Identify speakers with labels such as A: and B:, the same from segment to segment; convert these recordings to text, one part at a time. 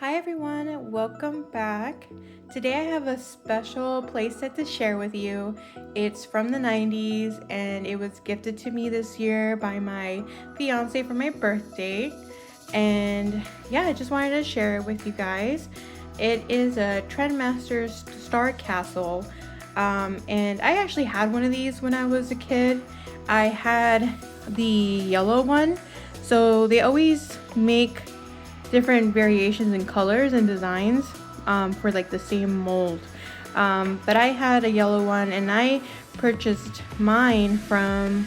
A: Hi everyone, welcome back. Today I have a special playset to share with you. It's from the 90s and it was gifted to me this year by my fiance for my birthday. And yeah, I just wanted to share it with you guys. It is a Trendmasters StarCastle. And I actually had one of these when I was a kid. I had the yellow one. So they always make different variations in colors and designs for like the same mold. But I had a yellow one and I purchased mine from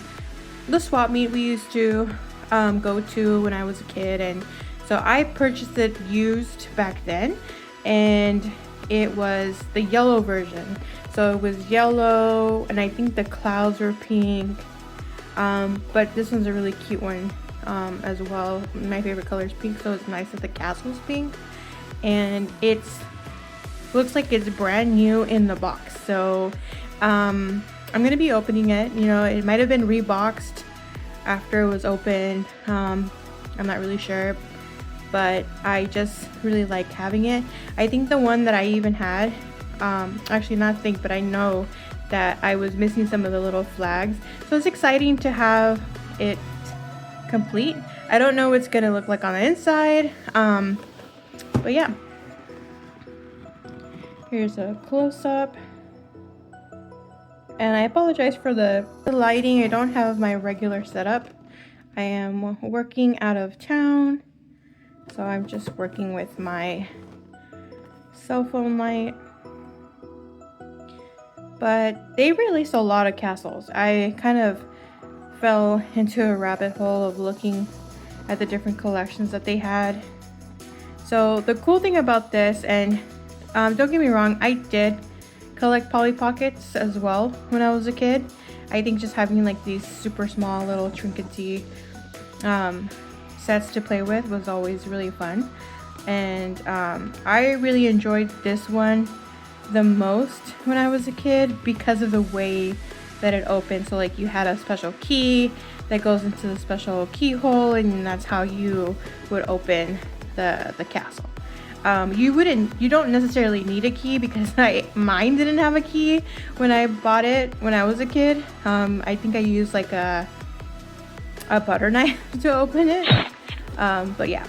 A: the swap meet we used to go to when I was a kid. And so I purchased it used back then, and it was the yellow version. So it was yellow and I think the clouds were pink. But this one's a really cute one as well. My favorite color is pink, so it's nice that the castle's pink, and it's looks like it's brand new in the box. So I'm gonna be opening it. You know, it might have been reboxed after it was opened. I'm not really sure, but I just really like having it. I think the one that I even had, actually not think, but I know that I was missing some of the little flags, so it's exciting to have it complete. I don't know what it's gonna look like on the inside, but yeah, here's a close-up. And I apologize for the lighting. I don't have my regular setup. I am working out of town, so I'm just working with my cell phone light. But they released a lot of castles. I kind of fell into a rabbit hole of looking at the different collections that they had. So the cool thing about this, and don't get me wrong, I did collect Polly Pockets as well when I was a kid. I think just having like these super small little trinkety sets to play with was always really fun. And I really enjoyed this one the most when I was a kid because of the way that it opened. So like you had a special key that goes into the special keyhole, and that's how you would open the castle. You don't necessarily need a key because mine didn't have a key when I bought it when I was a kid. I think I used like a butter knife to open it. But yeah,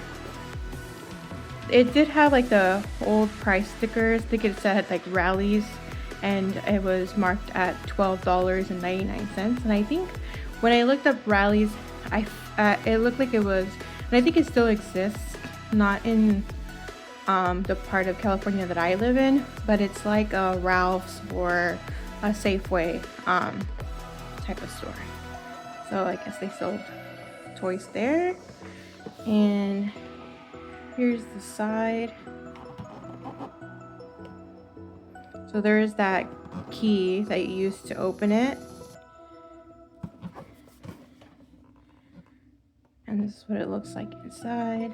A: it did have like the old price stickers. I think it said like Rallies, and it was marked at $12.99. And I think when I looked up Rallies, it looked like it was, and I think it still exists, not in the part of California that I live in, but it's like a Ralph's or a Safeway type of store. So I guess they sold toys there. And here's the side. So there's that key that you use to open it. And this is what it looks like inside.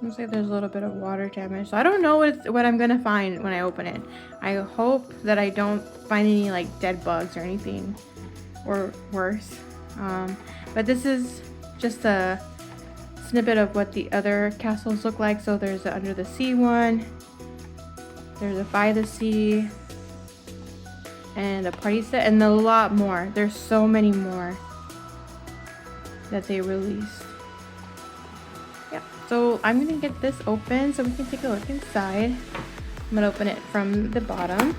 A: Looks like there's a little bit of water damage. So I don't know what I'm gonna find when I open it. I hope that I don't find any like dead bugs or anything or worse. But this is just a snippet of what the other castles look like. So there's the Under the Sea one, there's a By the Sea, and a party set, and a lot more. There's so many more that they released. Yeah, so I'm gonna get this open so we can take a look inside. I'm gonna open it from the bottom.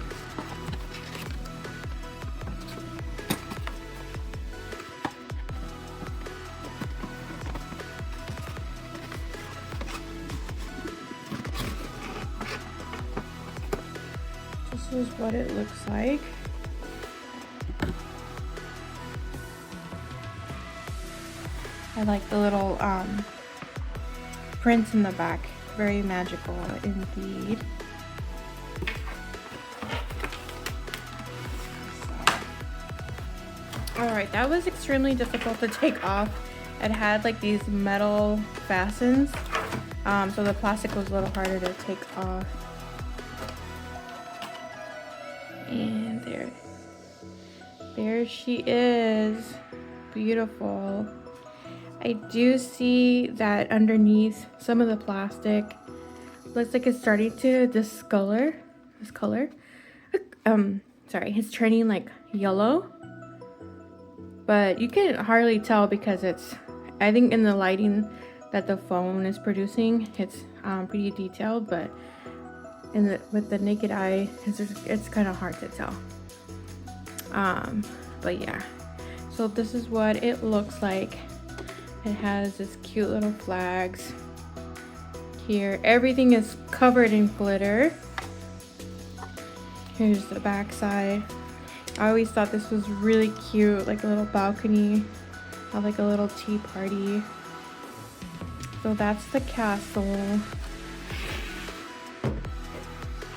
A: This is what it looks like. I like the little prints in the back. Very magical indeed. Alright, that was extremely difficult to take off. It had like these metal fastens, so the plastic was a little harder to take off. And there she is. Beautiful. I do see that underneath some of the plastic looks like it's starting to discolor. Sorry, it's turning like yellow, but you can hardly tell because I think in the lighting that the phone is producing, it's pretty detailed, but with the naked eye, it's kind of hard to tell. But yeah, so this is what it looks like. It has this cute little flags here. Everything is covered in glitter. Here's the back side. I always thought this was really cute, like a little balcony, have like a little tea party. So that's the castle.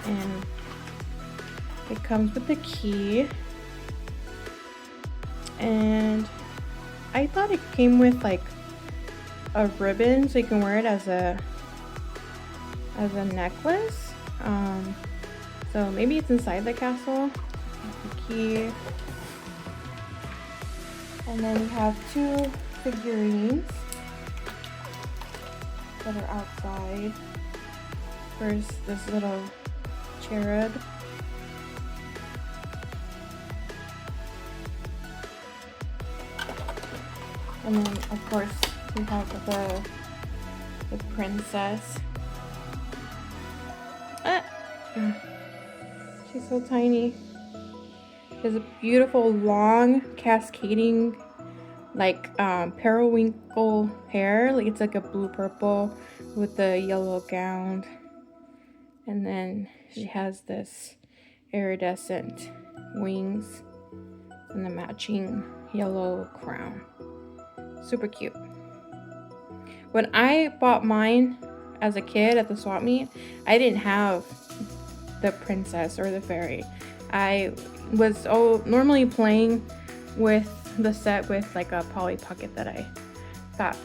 A: And it comes with the key. And I thought it came with like a ribbon so you can wear it as a necklace. So maybe it's inside the castle. The key. And then you have two figurines that are outside. First, this little cherub. And then, of course, we have the princess. She's so tiny. She has a beautiful, long, cascading, like periwinkle hair. Like it's like a blue-purple with the yellow gown. And then she has this iridescent wings and the matching yellow crown. Super cute. When I bought mine as a kid at the swap meet, I didn't have the princess or the fairy. I was normally playing with the set with like a Polly Pocket that I thought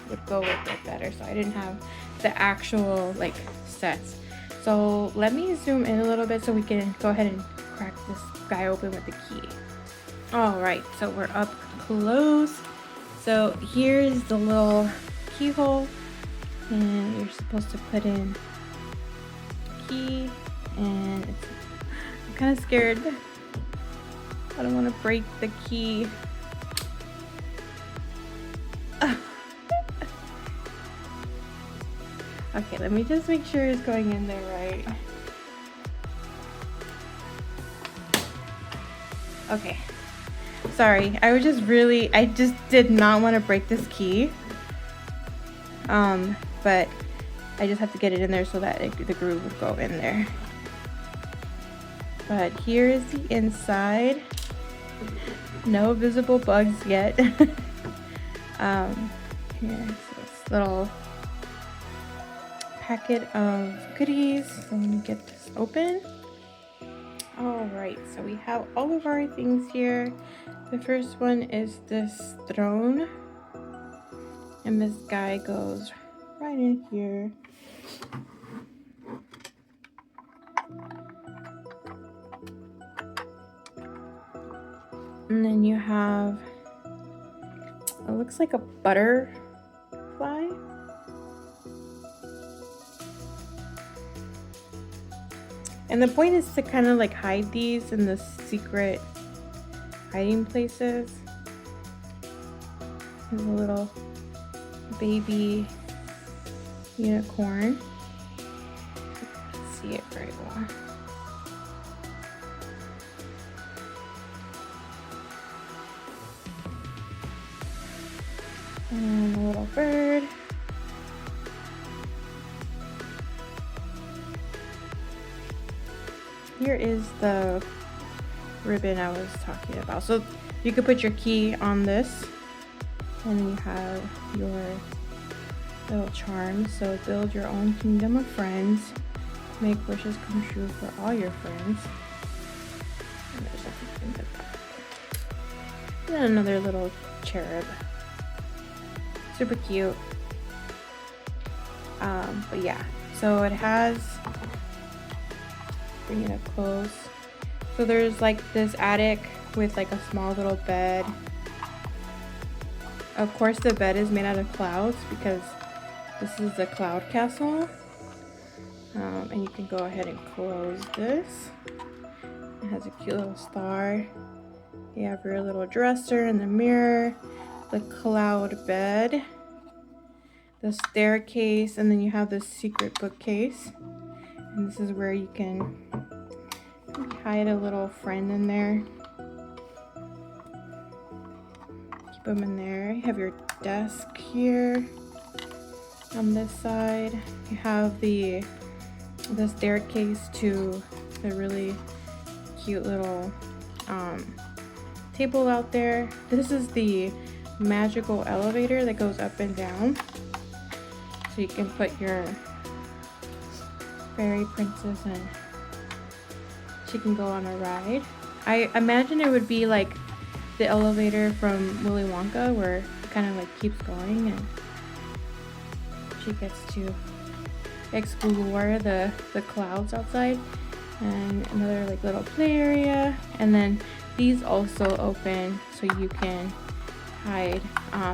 A: would go with it better, so I didn't have the actual like sets. So let me zoom in a little bit so we can go ahead and crack this guy open with the key. All right, so we're up close. So here's the little keyhole, and you're supposed to put in key, and I'm kind of scared. I don't want to break the key. Okay, let me just make sure it's going in there right. Okay. Sorry, I just did not want to break this key. But I just have to get it in there so that the groove would go in there. But here is the inside. No visible bugs yet. Here's this little packet of goodies. So let me get this open. Alright, so we have all of our things here. The first one is this throne. And this guy goes right in here. And then you have, it looks like a butterfly. And the point is to kind of like hide these in the secret hiding places. There's a little baby unicorn. You can see it very well. And a little bird. Here is the ribbon I was talking about. So you could put your key on this, and you have your little charms. So build your own kingdom of friends. Make wishes come true for all your friends. And there's something in the back. And then another little cherub. Super cute. But yeah, so it has, bring it up close. So there's like this attic with like a small little bed, Of course, the bed is made out of clouds because this is the cloud castle. And you can go ahead and close this. It has a cute little star. You have your little dresser and the mirror, the cloud bed, the staircase, and then you have the secret bookcase. And this is where you can hide a little friend in there. Keep them in there. You have your desk here on this side. You have the staircase to the really cute little table out there. This is the magical elevator that goes up and down, so you can put your fairy princess and she can go on a ride. I imagine it would be like the elevator from Willy Wonka, where it kind of like keeps going and she gets to explore the clouds outside. And another like little play area, and then these also open so you can hide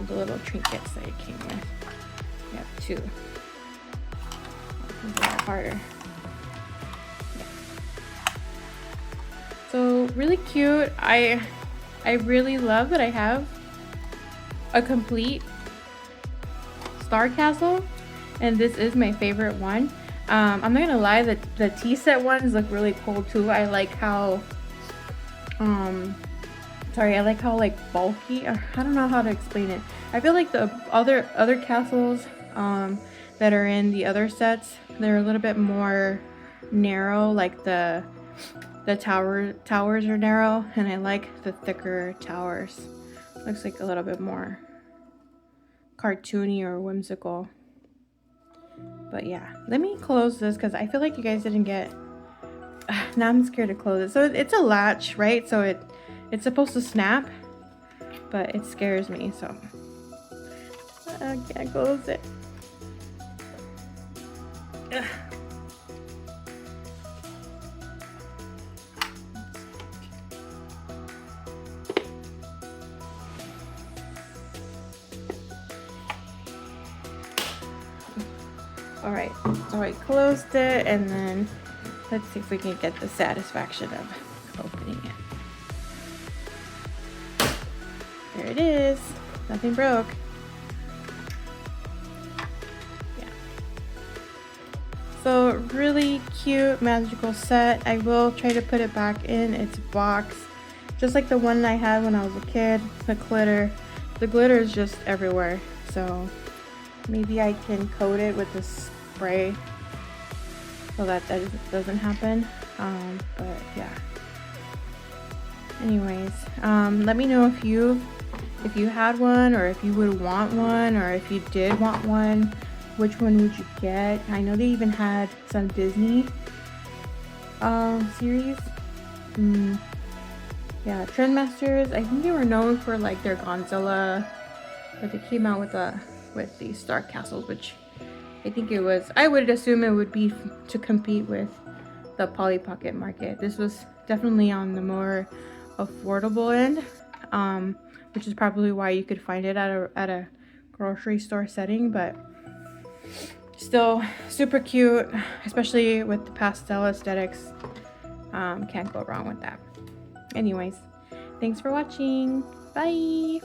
A: the little trinkets that it came with. You have two. It's a little harder. Yeah. So really cute. I really love that I have a complete StarCastle, and this is my favorite one. I'm not gonna lie, the tea set ones look really cool too. I like how I like how like bulky, I don't know how to explain it. I feel like the other castles that are in the other sets, they're a little bit more narrow, like the towers are narrow, and I like the thicker towers. Looks like a little bit more cartoony or whimsical. But yeah, let me close this because I feel like you guys didn't get. Now I'm scared to close it. So it's a latch, right? So it's supposed to snap, but it scares me. So I can't close it. Ugh. Alright, so I closed it, and then let's see if we can get the satisfaction of opening it. There it is. Nothing broke. Yeah. So really cute magical set. I will try to put it back in its box, just like the one I had when I was a kid. The glitter is just everywhere. So maybe I can coat it with this spray so that doesn't happen. But yeah. Anyways, let me know if you had one, or if you would want one, or if you did want one, which one would you get? I know they even had some Disney series. Yeah, Trendmasters. I think they were known for like their Godzilla, but they came out with the StarCastles, which I think it was, I would assume it would be to compete with the Polly Pocket market. This was definitely on the more affordable end, which is probably why you could find it at a grocery store setting, but still super cute, especially with the pastel aesthetics. Can't go wrong with that. Anyways, thanks for watching. Bye.